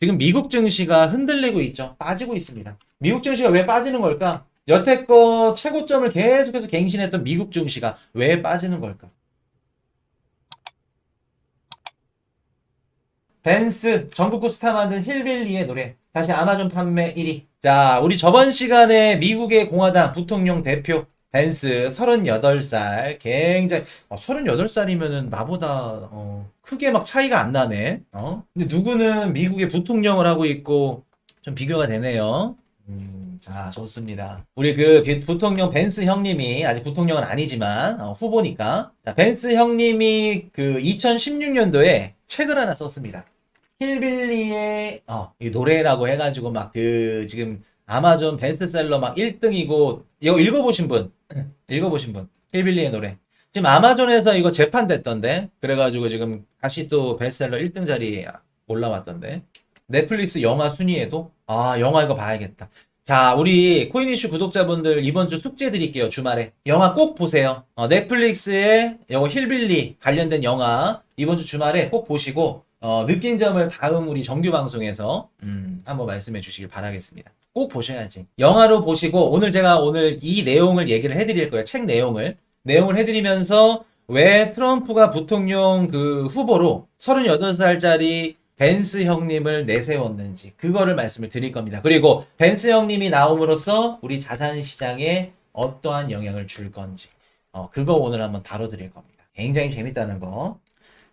지금 미국 증시가 흔들리고 있죠. 빠지고 있습니다. 미국 증시가 왜 빠지는 걸까? 여태껏 최고점을 계속해서 갱신했던 미국 증시가 왜 빠지는 걸까? 벤스 전국구 스타 만든 힐빌리의 노래 다시 아마존 판매 1위. 자, 우리 저번 시간에 미국의 공화당 부통령 대표 벤스 38살 굉장히 38살이면은 나보다 크게 막 차이가 안 나네. 근데 누구는 미국의 부통령을 하고 있고 좀 비교가 되네요. 자, 좋습니다. 우리 그 부통령 벤스 형님이 아직 부통령은 아니지만 후보니까. 자, 벤스 형님이 그 2016년도에 책을 하나 썼습니다. 힐빌리의 이 노래라고 해가지고 막 그 지금 아마존 베스트셀러 막 1등이고 이거 읽어보신 분 읽어보신 분 힐빌리의 노래 지금 아마존에서 이거 재판됐던데 그래가지고 지금 다시 또 베스트셀러 1등 자리에 올라왔던데 넷플릭스 영화 순위에도 영화 이거 봐야겠다. 자, 우리 코인이슈 구독자분들 이번 주 숙제 드릴게요. 주말에 영화 꼭 보세요. 넷플릭스에 이거 힐빌리 관련된 영화 이번 주 주말에 꼭 보시고 느낀 점을 다음 우리 정규 방송에서 한번 말씀해 주시길 바라겠습니다. 꼭 보셔야지. 영화로 보시고 제가 오늘 이 내용을 얘기를 해드릴 거예요. 책 내용을 해드리면서 왜 트럼프가 부통령 그 후보로 38살짜리 벤스 형님을 내세웠는지 그거를 말씀을 드릴 겁니다. 그리고 벤스 형님이 나옴으로써 우리 자산시장에 어떠한 영향을 줄 건지 그거 오늘 한번 다뤄드릴 겁니다. 굉장히 재밌다는 거.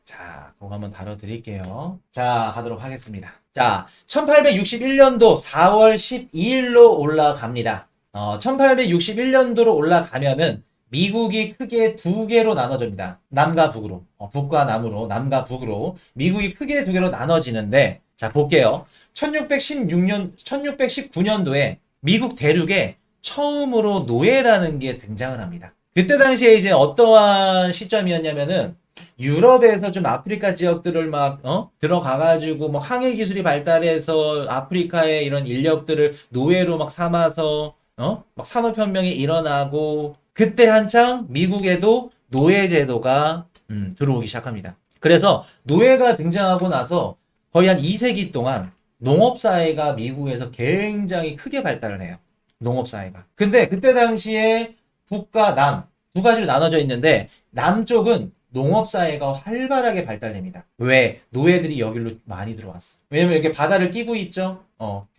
자, 그거 한번 다뤄드릴게요. 자, 가도록 하겠습니다. 자, 1861년도 4월 12일로 올라갑니다. 1861년도로 올라가면은 미국이 크게 두 개로 나눠집니다. 남과 북으로. 북과 남으로, 남과 북으로. 미국이 크게 두 개로 나눠지는데, 자, 볼게요. 1619년도에 미국 대륙에 처음으로 노예라는 게 등장을 합니다. 그때 당시에 이제 어떠한 시점이었냐면은, 유럽에서 좀 아프리카 지역들을 막 들어가가지고 뭐 항해 기술이 발달해서 아프리카의 이런 인력들을 노예로 막 삼아서 막 산업혁명이 일어나고 그때 한창 미국에도 노예 제도가 들어오기 시작합니다. 그래서 노예가 등장하고 나서 거의 한 2세기 동안 농업사회가 미국에서 굉장히 크게 발달을 해요. 농업사회가. 근데 그때 당시에 북과 남 두 가지로 나눠져 있는데 남쪽은 농업사회가 활발하게 발달됩니다. 왜? 노예들이 여기로 많이 들어왔어. 왜냐면 이렇게 바다를 끼고 있죠?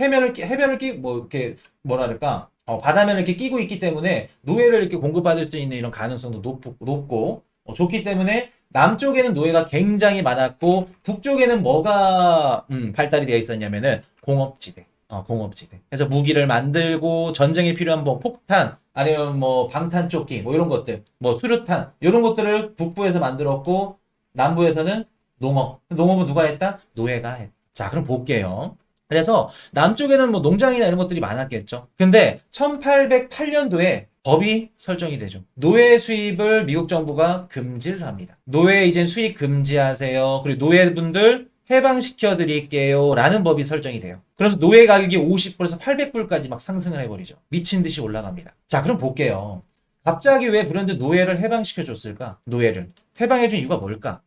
해변을 끼고, 뭐, 이렇게, 뭐랄까, 바다면을 이렇게 끼고 있기 때문에 노예를 이렇게 공급받을 수 있는 이런 가능성도 높고, 좋기 때문에 남쪽에는 노예가 굉장히 많았고, 북쪽에는 뭐가, 발달이 되어 있었냐면은 공업지대. 공업지대. 그래서 무기를 만들고 전쟁에 필요한 뭐 폭탄, 아니면 뭐 방탄조끼, 뭐 이런 것들, 뭐 수류탄, 이런 것들을 북부에서 만들었고, 남부에서는 농업. 농업은 누가 했다? 노예가 했다. 자, 그럼 볼게요. 그래서 남쪽에는 뭐 농장이나 이런 것들이 많았겠죠. 근데 1808년도에 법이 설정이 되죠. 노예 수입을 미국 정부가 금지를 합니다. 노예 이제 수입 금지하세요. 그리고 노예분들 해방시켜 드릴게요 라는 법이 설정이 돼요. 그래서 노예 가격이 50불에서 800불까지 막 상승을 해버리죠. 미친 듯이 올라갑니다. 자, 그럼 볼게요. 갑자기 왜 브랜드 노예를 해방시켜 줬을까? 노예를 해방해준 이유가 뭘까?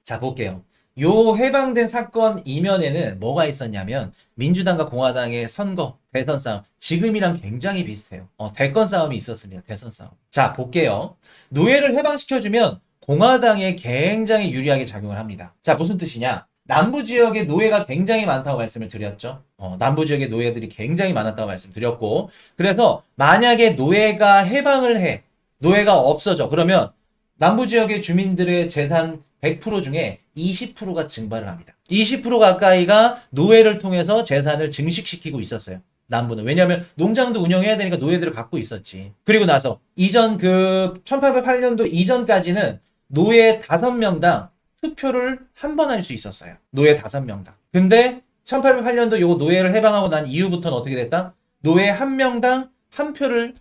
자, 볼게요. 요 해방된 사건 이면에는 뭐가 있었냐면 민주당과 공화당의 선거, 대선 싸움 지금이랑 굉장히 비슷해요. 대권 싸움이 있었습니다. 대선 싸움. 자, 볼게요. 노예를 해방시켜주면 공화당에 굉장히 유리하게 작용을 합니다. 자, 무슨 뜻이냐? 남부 지역에 노예가 굉장히 많다고 말씀을 드렸죠. 남부 지역에 노예들이 굉장히 많았다고 말씀드렸고, 그래서 만약에 노예가 해방을 해, 노예가 없어져. 그러면 남부 지역의 주민들의 재산 100% 중에 20%가 증발을 합니다. 20% 가까이가 노예를 통해서 재산을 증식시키고 있었어요. 남부는. 왜냐하면 농장도 운영해야 되니까 노예들을 갖고 있었지. 그리고 나서 이전 1808년도 이전까지는 노예 5명당 투표를 한 번 할 수 있었어요. 노예 5명당. 근데 1808년도 요거 노예를 해방하고 난 이후부터는 어떻게 됐다? 노예 1명당 1표를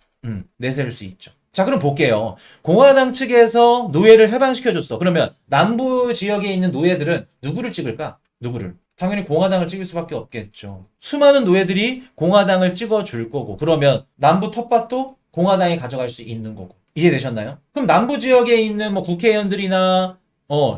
내세울 수 있죠. 자, 그럼 볼게요. 공화당 측에서 노예를 해방시켜줬어. 그러면 남부 지역에 있는 노예들은 누구를 찍을까? 누구를? 당연히 공화당을 찍을 수밖에 없겠죠. 수많은 노예들이 공화당을 찍어줄 거고, 그러면 남부 텃밭도 공화당이 가져갈 수 있는 거고. 이해되셨나요? 그럼 남부 지역에 있는 뭐 국회의원들이나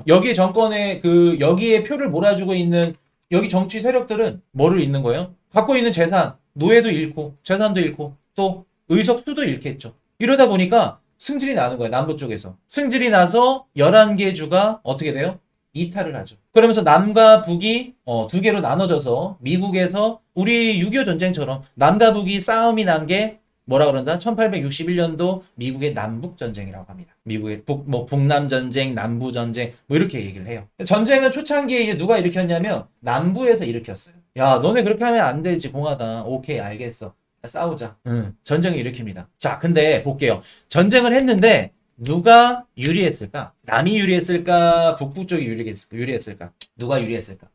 여기 정권에 여기에 표를 몰아주고 있는 여기 정치 세력들은 뭐를 잃는 거예요? 갖고 있는 재산, 노예도 잃고, 재산도 잃고, 또 의석수도 잃겠죠. 이러다 보니까 승질이 나는 거예요. 남부 쪽에서. 승질이 나서 11개 주가 어떻게 돼요? 이탈을 하죠. 그러면서 남과 북이 두 개로 나눠져서 미국에서 우리 6.25 전쟁처럼 남과 북이 싸움이 난 게 뭐라 그런다? 1861년도 미국의 남북 전쟁이라고 합니다. 미국의 북남 전쟁, 남부 전쟁 뭐 이렇게 얘기를 해요. 전쟁은 초창기에 이제 누가 일으켰냐면 남부에서 일으켰어요. 야, 너네 그렇게 하면 안 되지, 공화당. 오케이, 알겠어. 싸우자. 전쟁을 일으킵니다. 자, 근데 볼게요. 전쟁을 했는데 누가 유리했을까? 남이 유리했을까? 북부 쪽이 유리했을까? 누가 유리했을까?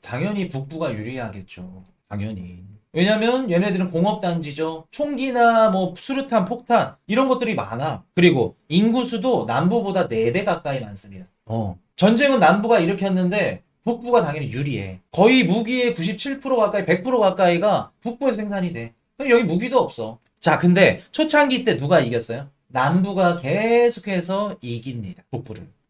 당연히 북부가 유리하겠죠. 당연히. 왜냐면 얘네들은 공업단지죠. 총기나 뭐 수류탄, 폭탄 이런 것들이 많아. 그리고 인구수도 남부보다 4배 가까이 많습니다. 전쟁은 남부가 일으켰는데 북부가 당연히 유리해. 거의 무기의 97% 가까이, 100% 가까이가 북부에서 생산이 돼. 그럼 여기 무기도 없어. 자, 근데 초창기 때 누가 이겼어요? 남부가 계속해서 이깁니다.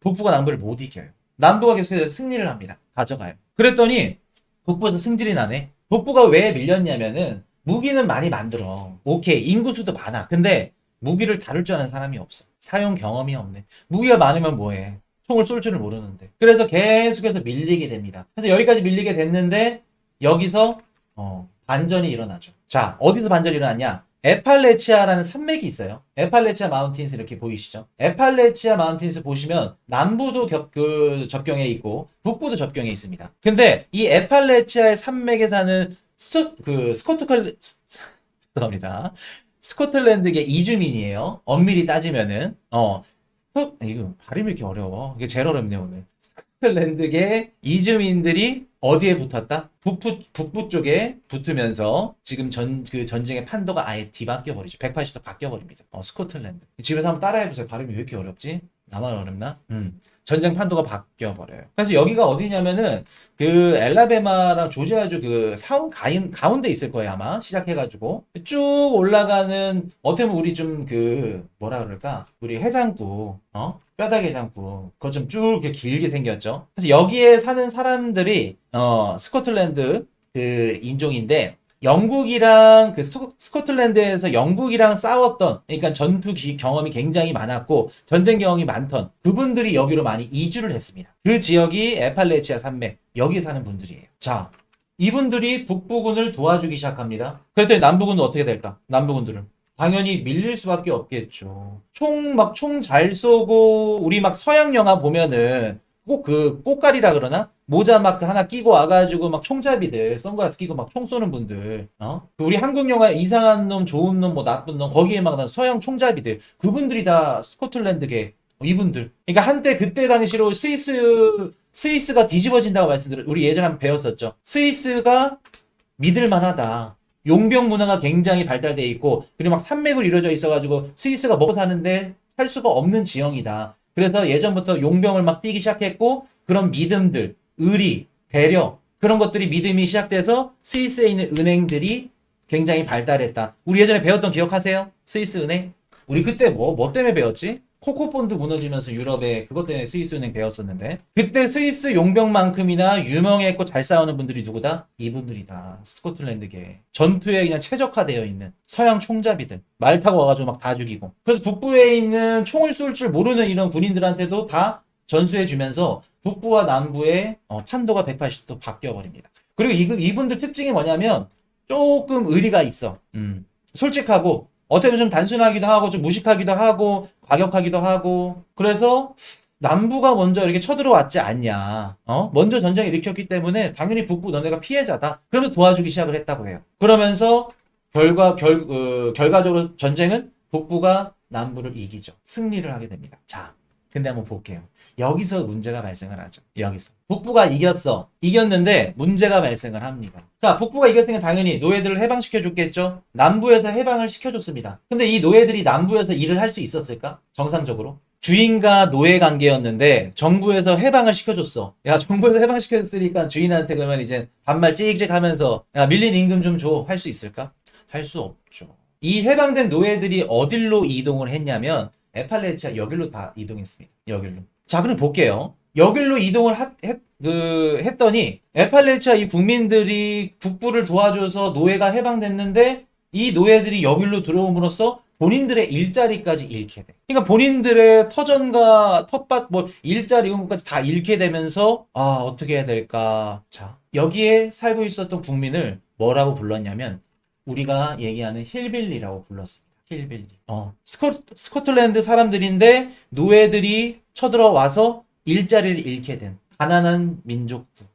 북부가 남부를 못 이겨요. 남부가 계속해서 승리를 합니다. 가져가요. 그랬더니 북부에서 승질이 나네. 북부가 왜 밀렸냐면은 무기는 많이 만들어. 오케이, 인구수도 많아. 근데 무기를 다룰 줄 아는 사람이 없어. 사용 경험이 없네. 무기가 많으면 뭐해? 총을 쏠 줄을 모르는데. 그래서 계속해서 밀리게 됩니다. 그래서 여기까지 밀리게 됐는데 여기서 반전이 일어나죠. 자, 어디서 반전이 일어났냐? 에팔레치아라는 산맥이 있어요. 에팔레치아 마운틴스 이렇게 보이시죠? 에팔레치아 마운틴스 보시면 남부도 접경에 있고 북부도 접경에 있습니다. 근데 이 에팔레치아의 산맥에 사는 죄송합니다. 스코틀랜드계 이주민이에요. 엄밀히 따지면은 이거 발음이 이렇게 어려워. 이게 제일 어렵네 오늘. 스코틀랜드계 이주민들이 어디에 붙었다? 북부 쪽에 붙으면서 지금 전쟁의 판도가 아예 뒤바뀌어 버리죠. 180도 바뀌어 버립니다. 스코틀랜드. 집에서 한번 따라해 보세요. 발음이 왜 이렇게 어렵지? 나만 어렵나? 전쟁 판도가 바뀌어 버려요. 그래서 여기가 어디냐면은 그 엘라베마랑 조지아주 그 사원 가운데 있을 거예요, 아마. 시작해가지고 쭉 올라가는, 어떻게 보면 우리 좀 뭐라 그럴까? 우리 해장국, 뼈다귀 해장국. 그거 좀 쭉 이렇게 길게 생겼죠. 그래서 여기에 사는 사람들이 스코틀랜드 그 인종인데, 영국이랑 스코틀랜드에서 영국이랑 싸웠던, 그러니까 전투 경험이 굉장히 많았고 전쟁 경험이 많던 그분들이 여기로 많이 이주를 했습니다. 그 지역이 에팔레치아 산맥, 여기 사는 분들이에요. 자, 이분들이 북부군을 도와주기 시작합니다. 그랬더니 남부군은 어떻게 될까? 남부군들은 당연히 밀릴 수밖에 없겠죠. 총 잘 쏘고, 우리 막 서양 영화 보면은 꼭 꽃갈이라 그러나? 모자 막 하나 끼고 와가지고 막 총잡이들, 선글라스 끼고 막 총 쏘는 분들, 우리 한국 영화 이상한 놈, 좋은 놈, 뭐 나쁜 놈, 거기에 막 서양 총잡이들, 그분들이 다 스코틀랜드계, 이분들. 그러니까 한때 그때 당시로 스위스가 뒤집어진다고 우리 예전에 한번 배웠었죠. 스위스가 믿을만하다. 용병 문화가 굉장히 발달돼 있고, 그리고 막 산맥을 이루어져 있어가지고 스위스가 먹고 사는데 살 수가 없는 지형이다. 그래서 예전부터 용병을 막 뛰기 시작했고, 그런 믿음들, 의리, 배려, 그런 것들이 믿음이 시작돼서 스위스에 있는 은행들이 굉장히 발달했다. 우리 예전에 배웠던 기억하세요? 스위스 은행? 우리 그때 뭐 때문에 배웠지? 코코본드 무너지면서 유럽에 그것 때문에 스위스 은행 배웠었는데, 그때 스위스 용병만큼이나 유명했고 잘 싸우는 분들이 누구다? 이분들이다. 스코틀랜드계. 전투에 그냥 최적화되어 있는 서양 총잡이들. 말 타고 와가지고 막 다 죽이고. 그래서 북부에 있는 총을 쏠 줄 모르는 이런 군인들한테도 다 전수해주면서 북부와 남부의 판도가 180도 바뀌어버립니다. 그리고 이분들 특징이 뭐냐면 조금 의리가 있어. 솔직하고, 어떻게 보면 좀 단순하기도 하고 좀 무식하기도 하고 과격하기도 하고. 그래서 남부가 먼저 이렇게 쳐들어왔지 않냐. 먼저 전쟁을 일으켰기 때문에 당연히 북부 너네가 피해자다. 그러면서 도와주기 시작을 했다고 해요. 그러면서 결과적으로 전쟁은 북부가 남부를 이기죠. 승리를 하게 됩니다. 자, 근데 한번 볼게요. 여기서 문제가 발생을 하죠. 여기서 북부가 이겼는데 문제가 발생을 합니다. 자, 북부가 이겼으니까 당연히 노예들을 해방시켜 줬겠죠. 남부에서 해방을 시켜줬습니다. 근데 이 노예들이 남부에서 일을 할 수 있었을까? 정상적으로 주인과 노예 관계였는데 정부에서 해방을 시켜줬어. 야, 정부에서 해방시켰으니까 주인한테 그러면 이제 반말 찍찍 하면서 야, 밀린 임금 좀 줘. 할 수 있을까? 할 수 없죠. 이 해방된 노예들이 어디로 이동을 했냐면 에팔레치아 여길로 다 이동했습니다. 여길로. 자, 그럼 볼게요. 여길로 이동을 했더니 에팔레치아 이 국민들이 북부를 도와줘서 노예가 해방됐는데 이 노예들이 여길로 들어옴으로써 본인들의 일자리까지 잃게 돼. 그러니까 본인들의 터전과 텃밭 뭐 일자리 이런 것까지 다 잃게 되면서 아 어떻게 해야 될까. 자 여기에 살고 있었던 국민을 뭐라고 불렀냐면 우리가 얘기하는 힐빌리라고 불렀습니다. 힐빌리. 스코틀랜드 사람들인데 노예들이 쳐들어와서 일자리를 잃게 된 가난한 민족들.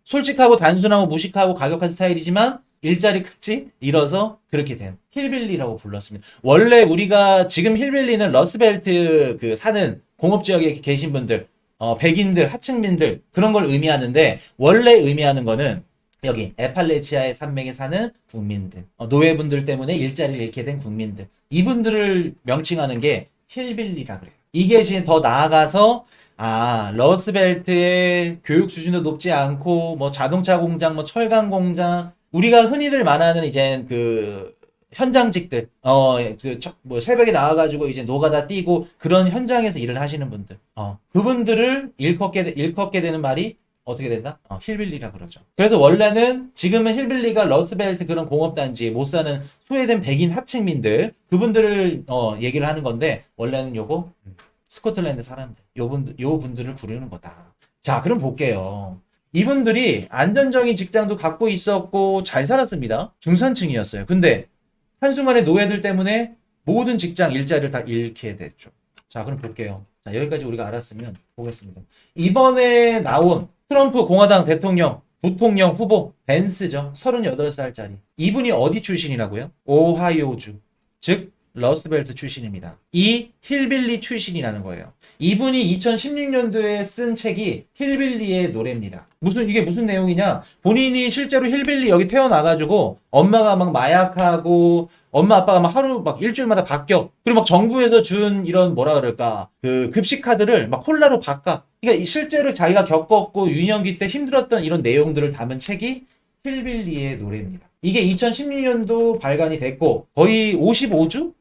솔직하고 단순하고 무식하고 가격한 스타일이지만 일자리까지 잃어서 그렇게 된 힐빌리라고 불렀습니다. 원래 우리가 지금 힐빌리는 러스벨트 사는 공업지역에 계신 분들, 백인들, 하층민들 그런 걸 의미하는데 원래 의미하는 거는 여기 에팔레치아의 산맥에 사는 국민들, 노예분들 때문에 일자리를 잃게 된 국민들 이분들을 명칭하는 게 힐빌리라 그래요. 이게 지금 더 나아가서 러스벨트의 교육 수준도 높지 않고 뭐 자동차 공장, 뭐 철강 공장 우리가 흔히들 말하는 이제 현장직들, 뭐 새벽에 나와가지고 이제 노가다 뛰고 그런 현장에서 일을 하시는 분들, 그분들을 일컫게 되는 말이 어떻게 된다? 힐빌리라 그러죠. 그래서 원래는 지금은 힐빌리가 러스벨트 그런 공업단지 못 사는 소외된 백인 하층민들 그분들을 얘기를 하는 건데 원래는 요거 스코틀랜드 사람들 요 분들을 부르는 거다. 자 그럼 볼게요. 이분들이 안정적인 직장도 갖고 있었고 잘 살았습니다. 중산층이었어요. 근데 한순간에 노예들 때문에 모든 직장 일자리를 다 잃게 됐죠. 자 그럼 볼게요. 자 여기까지 우리가 알았으면 보겠습니다. 이번에 나온 트럼프 공화당 대통령 부통령 후보 벤스죠. 38살짜리. 이분이 어디 출신이라고요? 오하이오주. 즉 러스벨트 출신입니다. 이 힐빌리 출신이라는 거예요. 이분이 2016년도에 쓴 책이 힐빌리의 노래입니다. 이게 무슨 내용이냐? 본인이 실제로 힐빌리 여기 태어나가지고 엄마가 막 마약하고 엄마 아빠가 막 하루 막 일주일마다 바뀌어. 그리고 막 정부에서 준 이런 뭐라 그럴까 그 급식 카드를 막 콜라로 바꿔. 그러니까 실제로 자기가 겪었고 유년기 때 힘들었던 이런 내용들을 담은 책이 힐빌리의 노래입니다. 이게 2016년도 발간이 됐고 거의 55주?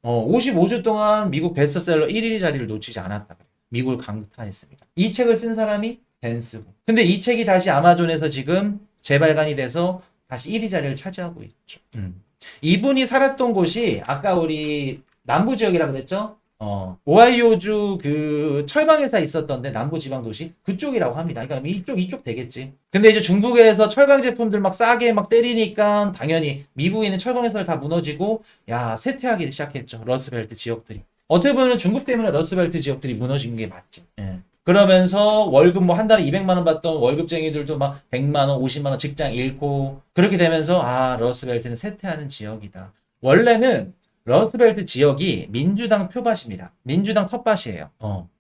55주 동안 미국 베스트셀러 1위 자리를 놓치지 않았다. 미국을 강타했습니다. 이 책을 쓴 사람이 벤스고. 근데 이 책이 다시 아마존에서 지금 재발간이 돼서 다시 1위 자리를 차지하고 있죠. 이분이 살았던 곳이 아까 우리 남부 지역이라고 그랬죠? 오하이오주 철강회사 있었던데 남부지방도시 그쪽이라고 합니다. 그러니까 이쪽 되겠지. 근데 이제 중국에서 철강 제품들 막 싸게 막 때리니까 당연히 미국에 있는 철강회사들 다 무너지고 쇠퇴하기 시작했죠. 러스벨트 지역들이. 어떻게 보면 중국 때문에 러스벨트 지역들이 무너진 게 맞지. 예. 그러면서 월급 뭐 한 달에 200만 원 받던 월급쟁이들도 막 100만 원, 50만 원 직장 잃고 그렇게 되면서 러스벨트는 쇠퇴하는 지역이다. 원래는 러스벨트 지역이 민주당 표밭입니다. 민주당 텃밭이에요.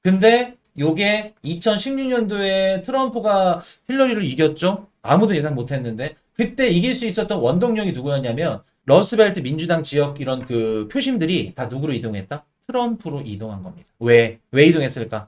근데 요게 2016년도에 트럼프가 힐러리를 이겼죠? 아무도 예상 못 했는데 그때 이길 수 있었던 원동력이 누구였냐면 러스벨트 민주당 지역 이런 표심들이 다 누구로 이동했다? 트럼프로 이동한 겁니다. 왜 이동했을까?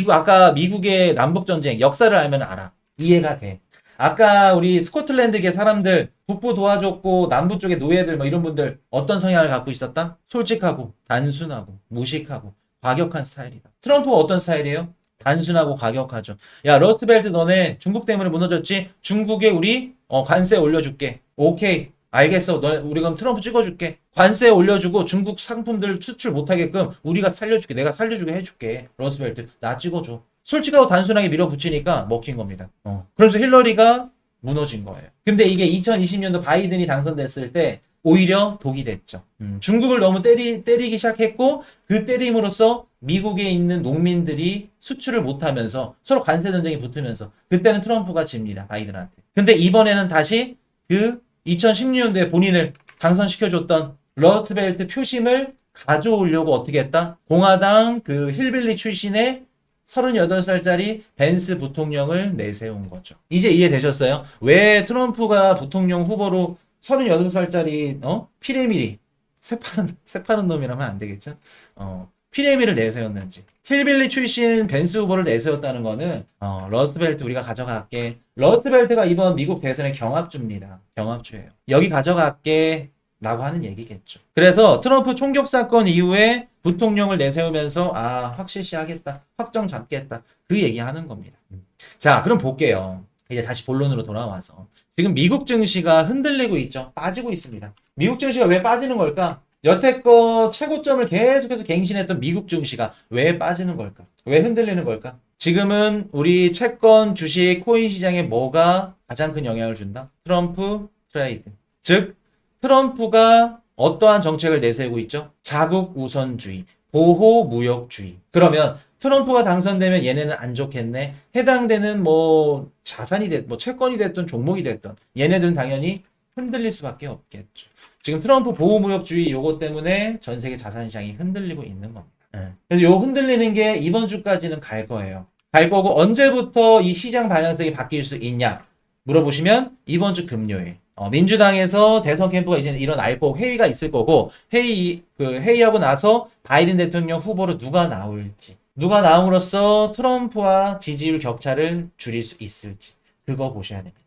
아까 미국의 남북전쟁 역사를 알면 알아. 이해가 돼. 아까 우리 스코틀랜드계 사람들 북부 도와줬고 남부 쪽에 노예들 뭐 이런 분들 어떤 성향을 갖고 있었다? 솔직하고 단순하고 무식하고 과격한 스타일이다. 트럼프가 어떤 스타일이에요? 단순하고 과격하죠. 야 러스트벨트 너네 중국 때문에 무너졌지? 중국에 우리 관세 올려줄게. 오케이 알겠어. 우리 그럼 트럼프 찍어줄게. 관세 올려주고 중국 상품들 수출 못하게끔 우리가 살려줄게. 내가 살려주게 해줄게. 러스트벨트 나 찍어줘. 솔직하고 단순하게 밀어붙이니까 먹힌 겁니다. 그래서 힐러리가 무너진 거예요. 근데 이게 2020년도 바이든이 당선됐을 때 오히려 독이 됐죠. 중국을 너무 때리기 시작했고 그 때림으로써 미국에 있는 농민들이 수출을 못하면서 서로 관세 전쟁이 붙으면서 그때는 트럼프가 집니다. 바이든한테. 근데 이번에는 다시 2016년도에 본인을 당선시켜줬던 러스트벨트 표심을 가져오려고 어떻게 했다? 공화당 힐빌리 출신의 38살짜리 벤스 부통령을 내세운 거죠. 이제 이해되셨어요? 왜 트럼프가 부통령 후보로 38살짜리 피레미리 새파른 놈이라면 안 되겠죠? 피레미를 내세웠는지. 힐빌리 출신 벤스 후보를 내세웠다는 거는 러스트벨트 우리가 가져갈게. 러스트벨트가 이번 미국 대선의 경합주입니다. 경합주예요. 여기 가져갈게 라고 하는 얘기겠죠. 그래서 트럼프 총격 사건 이후에 부통령을 내세우면서 확실시하겠다, 확정 잡겠다, 그 얘기하는 겁니다. 자, 그럼 볼게요. 이제 다시 본론으로 돌아와서 지금 미국 증시가 흔들리고 있죠. 빠지고 있습니다. 미국 증시가 왜 빠지는 걸까? 여태껏 최고점을 계속해서 갱신했던 미국 증시가 왜 빠지는 걸까? 왜 흔들리는 걸까? 지금은 우리 채권, 주식, 코인 시장에 뭐가 가장 큰 영향을 준다? 트럼프 트레이드. 즉 트럼프가 어떠한 정책을 내세우고 있죠? 자국 우선주의, 보호 무역주의. 그러면 트럼프가 당선되면 얘네는 안 좋겠네. 해당되는 뭐 자산이 됐든 뭐 채권이 됐든 종목이 됐든 얘네들은 당연히 흔들릴 수밖에 없겠죠. 지금 트럼프 보호무역주의 요거 때문에 전 세계 자산시장이 흔들리고 있는 겁니다. 그래서 요 흔들리는 게 이번 주까지는 갈 거예요. 갈 거고 언제부터 이 시장 방향성이 바뀔 수 있냐 물어보시면 이번 주 금요일. 민주당에서 대선 캠프가 이제 일어날 거고 회의가 있을 거고 회의하고 나서 바이든 대통령 후보로 누가 나올지 누가 나옴으로써 트럼프와 지지율 격차를 줄일 수 있을지 그거 보셔야 됩니다.